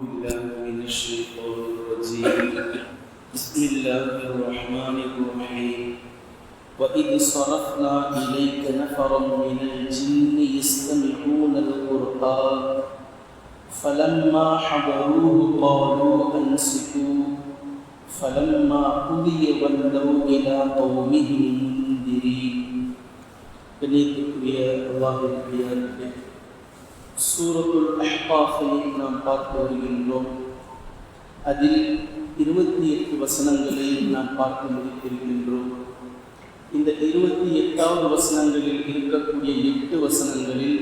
بالله من الشيطان الرجيم بسم الله الرحمن الرحيم وإذ صرفنا إليك نفرا من الجن يستمعون القرآن فلما حضروه قالوا أنصتوا فلما قضي ولوا إلى قومهم منذرين. கண்ணியத்திற்குரிய அல்லாஹ்வின் அடியார்களே, சூரத்துல் அஹ்காஃபை நாம் பார்த்து வருகின்றோம். அதில் 28 வசனங்களை நாம் பார்த்து முடித்திருக்கின்றோம். இந்த 28வது வசனங்களில் இருக்கக்கூடிய 8 வசனங்களில்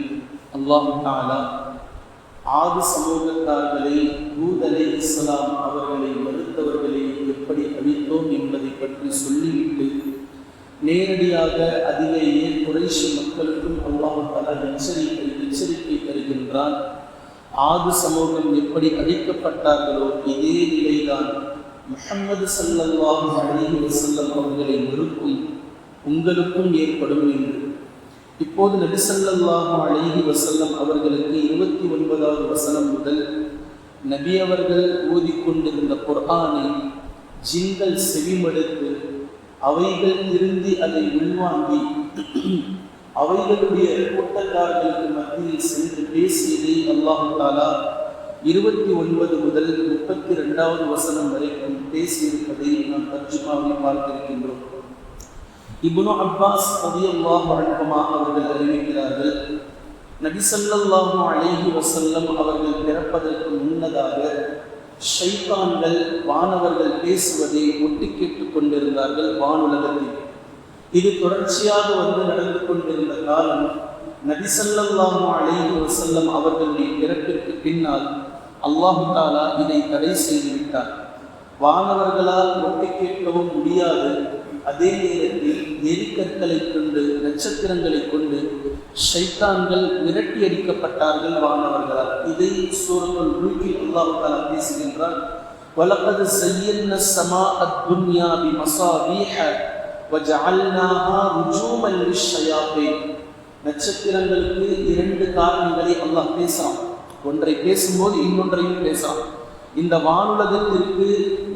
அல்லாஹ் தஆலா ஆதி சமூகத்தார்களை, ஹூத் அலைஹிஸ்ஸலாம் அவர்களை மறுத்தவர்களை எப்படி அழித்தோம் என்பதை பற்றி சொல்லிவிட்டு நேரடியாக அதிலேயே குறைஷி மக்களுக்கும் அல்லாஹ் தஆலா எச்சரிக்கை தருகின்றான். ஆது சமூகம் எப்படி அழிக்கப்பட்டார்களோ இதே நிலைதான் முஹம்மது ஸல்லல்லாஹு அலைஹி வஸல்லம் அவர்களை மறுக்கும் உங்களுக்கும் ஏற்படும் என்று. இப்போது நபி ஸல்லல்லாஹு அலைஹி வஸல்லம் அவர்களுக்கு 29வது வசனம் முதல் நபி அவர்கள் ஓதிக்கொண்டிருந்த குர்ஆனை ஜின்கள் செவிமடுத்து அவைகள் திருந்தி அதை உள்வாங்கி அவைகளுடைய கூட்டத்தார்களுக்கு மத்தியில் சென்று பேசியதை அல்லாஹ் தஆலா 29 முதல் 32வது வசனம் வரைக்கும் பேசியிருப்பதை நாம் தர்ஜுமாவில் பார்த்திருக்கின்றோம். இப்னு அப்பாஸ் ரலியல்லாஹு அன்ஹுமா அவர்கள் அறிவிக்கிறார்கள், நபி ஸல்லல்லாஹு அலைஹி வஸல்லம் அவர்கள் பிறப்பதற்கு முன்னதாக ஷைத்தான்கள் வானவர்கள் பேசுவதை ஒட்டு கேட்டுக் கொண்டிருந்தார்கள் வானுலகத்தில். இது தொடர்ச்சியாக நடந்து கொண்டிருந்த காலம் நபி ஸல்லல்லாஹு அலைஹி வஸல்லம் அவர்களுடைய பிறப்பிற்கு பின்னால் அல்லாஹ் தஆலா இதை தடை செய்துவிட்டார். வானவர்களால் ஒட்டு கேட்கவும் முடியாது. அதே நேரத்தில் எரிக்கற்களை கொண்டு, நட்சத்திரங்களை கொண்டு ஷைத்தான்கள் விரட்டி அடிக்கப்பட்டார்கள் வானவர்களால். இதை சூரத்துல் முல்கில் அல்லாஹ் தஆலா பேசுகின்றார். வலகத் ஸய்யன்னா ஸமாஅத் துன்யா பிமஸாபீஹ வஜஅல்னாஹா ருஜூமன் லிஷ்ஷயாத்தீன். நட்சத்திரங்களுக்கு 2 காரணங்களை அல்லாஹ் பேசுறான். ஒன்றை பேசும்போது இன்னொன்றையும் பேசுறான். இந்த வானுலகத்திற்கு,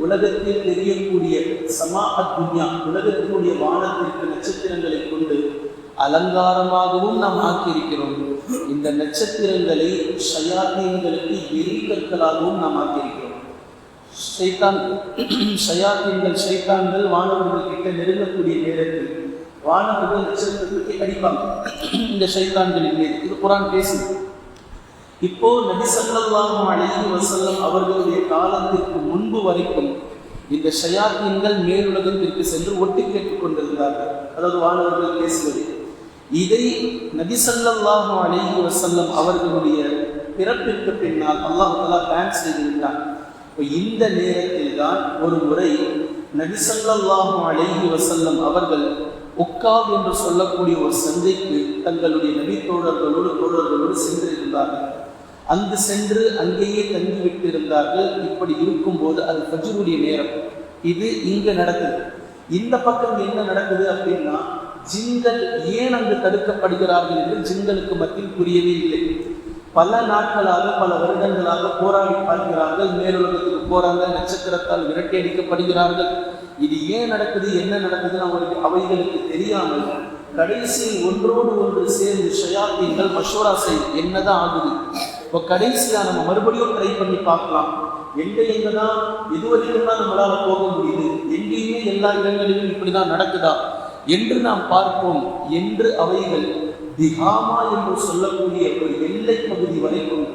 உலகத்தில் தெரியக்கூடிய ஸமாஅத் துன்யா, உலகத்தினுடைய வானத்திற்கு நட்சத்திரங்களை கொண்டு அலங்காரமாகவும் நாம் ஆக்கியிருக்கிறோம். இந்த நட்சத்திரங்களை ஷயாத்தீன்களுக்கு எரிக்கற்களாகவும் நாம் ஆக்கியிருக்கிறோம். ஷைத்தான்கள் வானவர்கள் கிட்ட நெருங்கக்கூடிய நேரத்தில் வானவர்கள் நட்சத்திரத்துக்கு அடிப்பாங்க இந்த ஷைத்தான்களின் மீது. இது குர்ஆன் பேசுது. இப்போ நபி ஸல்லல்லாஹு அலைஹி வஸல்லம் அவர்களுடைய காலத்திற்கு முன்பு வரைக்கும் இந்த ஷயாத்தீன்கள் மேலுலகத்திற்கு சென்று ஒட்டு கேட்டுக் கொண்டிருந்தார்கள், அதாவது வானவர்கள் பேசுவது. இதை நபி ஸல்லல்லாஹு அலைஹி வஸல்லம் அவர்களுடைய பிறப்பிற்கு பின்னால் அல்லாஹ் தஆலா பேன் செய்துவிட்டார். இந்த நேரத்தில் தான் ஒரு முறை நபி ஸல்லல்லாஹு அலைஹி வஸல்லம் அவர்கள் உக்காவ் என்று சொல்லக்கூடிய ஒரு சந்தைக்கு தங்களுடைய நபி தோழர்களோடு சென்றிருந்தார்கள். அங்கு சென்று அங்கேயே தங்கிவிட்டு இருந்தார்கள். இப்படி இருக்கும்போது அது ஃபஜ்ருடைய நேரம். இது இங்க நடக்குது. இந்த பக்கம் என்ன நடக்குது அப்படின்னா, ஜின்கள் ஏன் அங்கு தடுக்கப்படுகிறார்கள் என்று ஜின்களுக்கு மத்தியில் புரியவே இல்லை. பல நாட்களாக, பல வருடங்களாக போராடி பார்க்கிறார்கள். மேலுலகத்துக்கு போறாங்க, நட்சத்திரத்தால் விரட்டி அடிக்கப்படுகிறார்கள். இது ஏன் நடக்குது, என்ன நடக்குதுன்னு அவைகளுக்கு தெரியாமல் கடைசியில் ஒன்றோடு ஒன்று சேர்ந்து ஷயாத்தீன்கள் மஷூரா செய்து என்னதான் ஆகுது, இப்போ கடைசியா நம்ம மறுபடியும் ட்ரை பண்ணி பார்க்கலாம், எங்கதான் இதுவரைக்கும் தான் நம்மளால போக முடியுது, எங்கேயுமே எல்லா இடங்களிலும் இப்படிதான் நடக்குதா என்று நாம் பார்ப்போம் என்று அவைகள் திஹாமா என்று சொல்லக்கூடிய ஒரு எல்லை பகுதி வரைக்கும்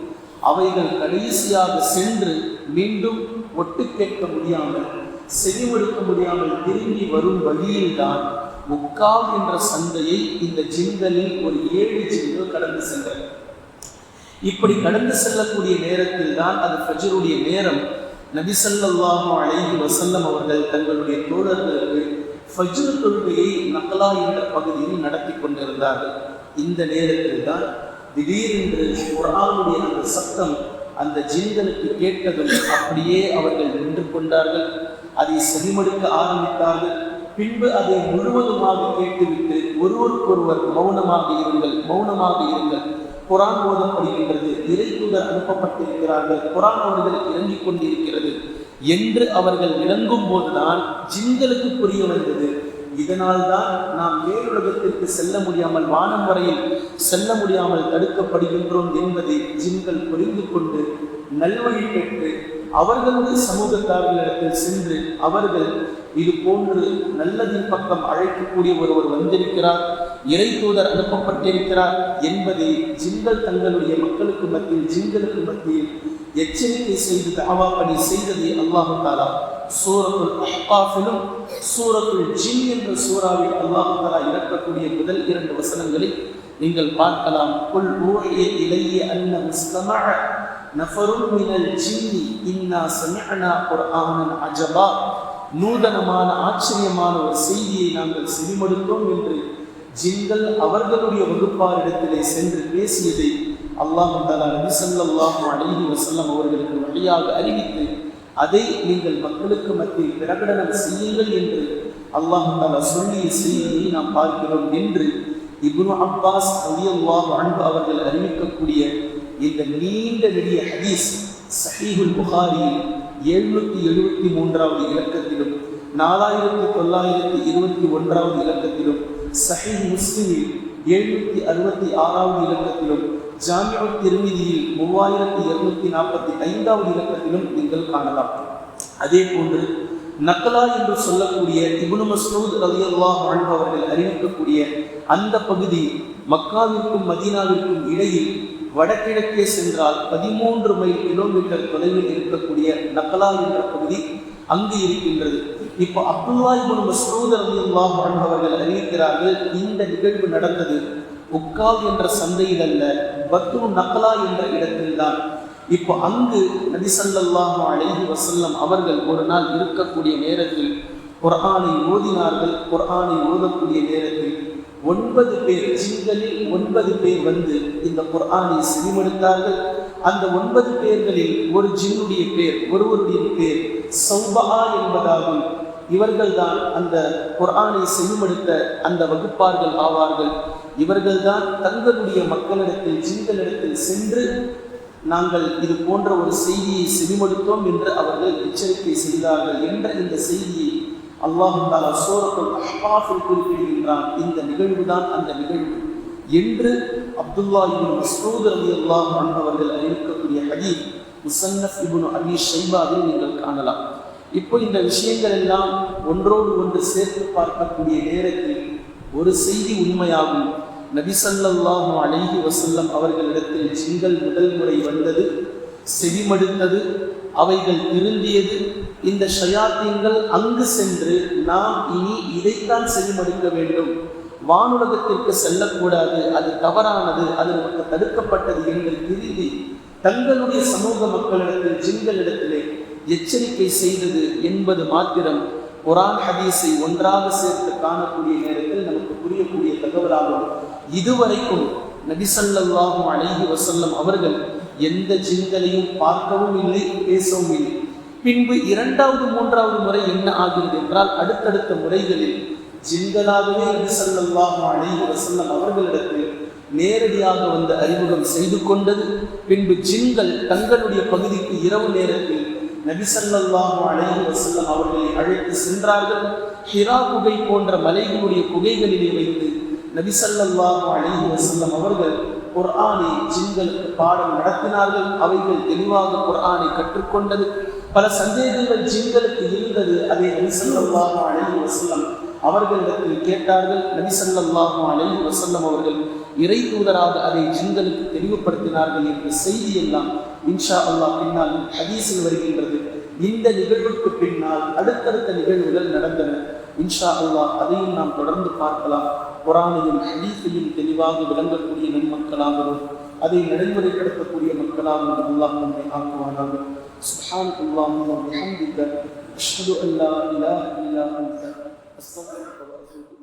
அவைகள் கடைசியாக சென்று மீண்டும் ஒட்டு கேட்க முடியாமல், செவிமடுக்க முடியாமல் திரும்பி வரும் வழியில்தான் உக்காவ் என்ற சந்தையை இந்த ஜின்களில் ஒரு 7 ஜின்கள் கடந்து சென்றன. இப்படி கடந்து செல்லக்கூடிய நேரத்தில் தான் அது ஃபஜ்ருடைய நேரம். நபி ஸல்லல்லாஹு அலைஹி வஸல்லம் அவர்கள் தங்களுடைய தோழர்களுக்கு ஃபஜ்ர் தொழுகையை நக்லா என்ற பகுதியில் நடத்தி கொண்டிருந்தார்கள். இந்த நேரத்தில் தான் திடீரென்று குர்ஆனுடைய அந்த சத்தம் அந்த ஜின்களுக்கு கேட்டதும் அப்படியே அவர்கள் நின்று கொண்டார்கள். அதை செவிமடுக்க ஆரம்பித்தார்கள். பின்பு அதை முழுவதுமாக கேட்டுவிட்டு ஒருவருக்கொருவர் மௌனமாக இருங்கள் குரான் ஓதப்படுகின்றது, இறை தூதர் அனுப்பப்பட்டிருக்கிறார்கள், குரான் அவர்களுக்கு இறங்கிக் கொண்டிருக்கிறது என்று அவர்கள் விளங்கும் போதுதான் ஜின்களுக்கு புரிய வந்தது. இதனால் தான் நாம் மேலுலகத்திற்கு செல்ல முடியாமல், வானம் வரையில் செல்ல முடியாமல் தடுக்கப்படுகின்றோம் என்பதை ஜின்கள் புரிந்து கொண்டு நல்வழி பெற்று அவர்களுடைய சமூகத்தார்களிடத்தில் சென்று அவர்கள் இது போன்று நல்லதின் பக்கம் அழைக்கக்கூடிய ஒருவர் வந்திருக்கிறார், இறை தூதர் அனுப்பப்பட்டிருக்கிறார் என்பதை ஜின்கள் தங்களுடைய மக்களுக்கு மத்தியில், ஜின்களுக்கு மத்தியில் எச்சரிக்கை செய்து தஅவா பணி செய்ததை அல்லாஹ் தஆலா சூரத்துல் அஹ்காஃபிலும் சூரத்துல் ஜின் என்ற சூறாவில் அல்லாஹ் தஆலா இறக்கக்கூடிய முதல் 2 வசனங்களை நீங்கள் பார்க்கலாம். குல் ஊஹிய இலைய அன்ன முஸ்தமஅ நஃபருன் மினல் ஜின்னி இன்னா சமிஅனா குர்ஆனன் அஜபா. நூதனமான ஆச்சரியமான ஒரு செய்தியை நாங்கள் செவிமடுத்தோம் என்று ஜின்கள் அவர்களுடைய வகுப்பாரிடத்திலே சென்று பேசியதை அல்லாஹ் தஆலா நபி ஸல்லல்லாஹு அலைஹி வஸல்லம் அவர்களுக்கு வழியாக அறிவித்து அதை நீங்கள் மக்களுக்கு மத்தியில் பிரகடனம் செய்யுங்கள் என்று அல்லாஹ் தஆலா சொல்லிய செய்தியை நாம் பார்க்கிறோம் என்று இப்னு அப்பாஸ் ரலியல்லாஹு அன்ஹு அவர்கள் அறிவிக்கக்கூடிய இந்த நீண்ட நெடிய ஹதீஸ் சஹீஹுல் புகாரியில் 773வது இலக்கத்திலும் 4921வது இலக்கத்திலும், சஹீஹ் முஸ்லிமில் 766வது இலக்கத்திலும், ஜாமிஉ திர்மிதியில் 3245வது இலக்கத்திலும் நீங்கள் காணலாம். அதே போன்று நக்லா என்று சொல்லக்கூடிய இப்னு மஸ்ஊத் ரலியல்லாஹு அன்ஹு அவர்கள் அறிவிக்கக்கூடிய அந்த பகுதி மக்காவிற்கும் மதீனாவிற்கும் இடையில் வடகிழக்கே சென்றால் 13 மைல் கிலோமீட்டர் தொலைவில் இருக்கக்கூடிய நக்லா என்ற பகுதி அங்கு இருக்கின்றது. இப்போ அப்துல்லா இப்னு மஸ்ஊத் ரலியல்லாஹு அன்ஹு அவர்கள் அறிவிக்கிறார்கள், இந்த நிகழ்வு நடந்தது உக்கால் என்ற சந்தையில் அல்ல, பத்ரு நக்லா என்ற இடத்தில்தான். இப்போ அங்கு நபி ஸல்லல்லாஹு அலைஹி வஸல்லம் அவர்கள் ஒரு நாள் இருக்கக்கூடிய நேரத்தில் குர்ஆனை ஓதினார்கள். குர்ஆனை ஓதக்கூடிய நேரத்தில் 9 பேர், ஜின்களில் 9 பேர் வந்து இந்த குர்ஆனை செவிமடுத்தார்கள். அந்த 9 பேர்களில் ஒரு ஜின்னுடைய பேர், ஒருவருடைய பேர் சௌபா என்பதாகும். இவர்கள்தான் அந்த குர்ஆனை செவிமடுத்த அந்த வகுப்பார்கள் ஆவார்கள். இவர்கள்தான் தங்களுடைய மக்களிடத்தில், ஜின்களிடத்தில் சென்று நாங்கள் இது போன்ற ஒரு செய்தியை செவிமடுத்தோம் என்று அவர்கள் எச்சரிக்கை செய்தார்கள் என்ற இந்த செய்தியை அல்லாஹ் தஆலா சூரத்துல் அஹ்காஃபில் குறிப்பிடுகின்றான். இந்த நிகழ்வு தான் அந்த நிகழ்வு என்று அப்துல்லா இப்னு மஸ்ஊத் ரலியல்லாஹு அன்ஹு அவர்கள் அறிவிக்கக்கூடிய ஹதீஸ் முஸன்னஃப் இப்னு அபீ ஷைபாவில் நீங்கள் காணலாம். இப்போ இந்த விஷயங்கள் எல்லாம் ஒன்றோடு ஒன்று சேர்த்து பார்க்கக்கூடிய நேரத்தில் ஒரு செய்தி உண்மையாகும். நபி ஸல்லல்லாஹு அலைஹி வஸல்லம் அவர்களிடத்தில் ஜின்கள் முதல் முறை வந்தது, செவிமடுத்தது, அவைகள் திருந்தியது. இந்த ஷயாத்தீன்கள் அங்கு சென்று நாம் இனி இதைத்தான் செவிமடுக்க வேண்டும், வானுலகத்திற்கு செல்லக்கூடாது, அது தவறானது, அது நமக்கு தடுக்கப்பட்டது என்று திரும்பி தங்களுடைய சமூக மக்களிடத்தில், ஜின்களிடத்திலே எச்சரிக்கை செய்தது என்பது மாத்திரம் குர்ஆன் ஹதீஸை ஒன்றாக சேர்த்து காணக்கூடிய நேரத்தில் நமக்கு புரியக்கூடிய தகவலாகும். இதுவரைக்கும் நபி ஸல்லல்லாஹு அலைஹி வஸல்லம் அவர்கள் எந்த ஜின்களையும் பார்க்கவும் இல்லை, பேசவும் இல்லை. பின்பு 2வது 3வது முறை என்ன ஆகிறது என்றால், அடுத்தடுத்த முறைகளில் ஜின்களாகவே நபி ஸல்லல்லாஹு அலைஹி வஸல்லம் அவர்களிடத்தில் நேரடியாக வந்து அறிமுகம் செய்து கொண்டது. பின்பு ஜின்கள் தங்களுடைய பகுதிக்கு இரவு நேரத்தில் நபி ஸல்லல்லாஹு அலைஹி வஸல்லம் அவர்களை அழைத்து சென்றார்கள். ஹிரா குகை போன்ற மலைகளுடைய குகைகளிலே வைத்து நபி ஸல்லல்லாஹு அலைஹி வஸல்லம் அவர்கள் குர்ஆனை ஜின்களுக்கு பாடம் நடத்தினார்கள். அவைகள் தெளிவாக குர்ஆனை கற்றுக்கொண்டது. பல சந்தேகங்கள் ஜின்களுக்கு இருந்தது. அதை நபி ஸல்லல்லாஹு அலைஹி வஸல்லம் அவர்களிடத்தில் கேட்டார்கள். நபி ஸல்லல்லாஹு அலைஹி வஸல்லம் அவர்கள் இறை தூதராக அதை ஜின்களுக்கு தெளிவுபடுத்தினார்கள் என்ற செய்தி எல்லாம் இன்ஷா அல்லாஹ் பின்னால் ஹதீஸில் வருகின்றது. இந்த நிகழ்வுக்கு பின்னால் அடுத்தடுத்த நிகழ்வுகள் நடந்தன. இன்ஷா அல்லாஹ் அதையும் நாம் தொடர்ந்து பார்க்கலாம். குர்ஆனையும் ஹதீஸையும் தெளிவாக விளங்கக்கூடிய நன்மக்களாகவும் அதை நடைமுறைப்படுத்தக்கூடிய மக்களாகவும் அல்லாஹ் நம்மை ஆக்குவானாக. சுப்ஹானல்லாஹி வ பிஹம்திக அஷ்ஹது அன் லா இலாஹா இல்லா அன்த அஸ்தக்ஃபிருக வ அத்தூபு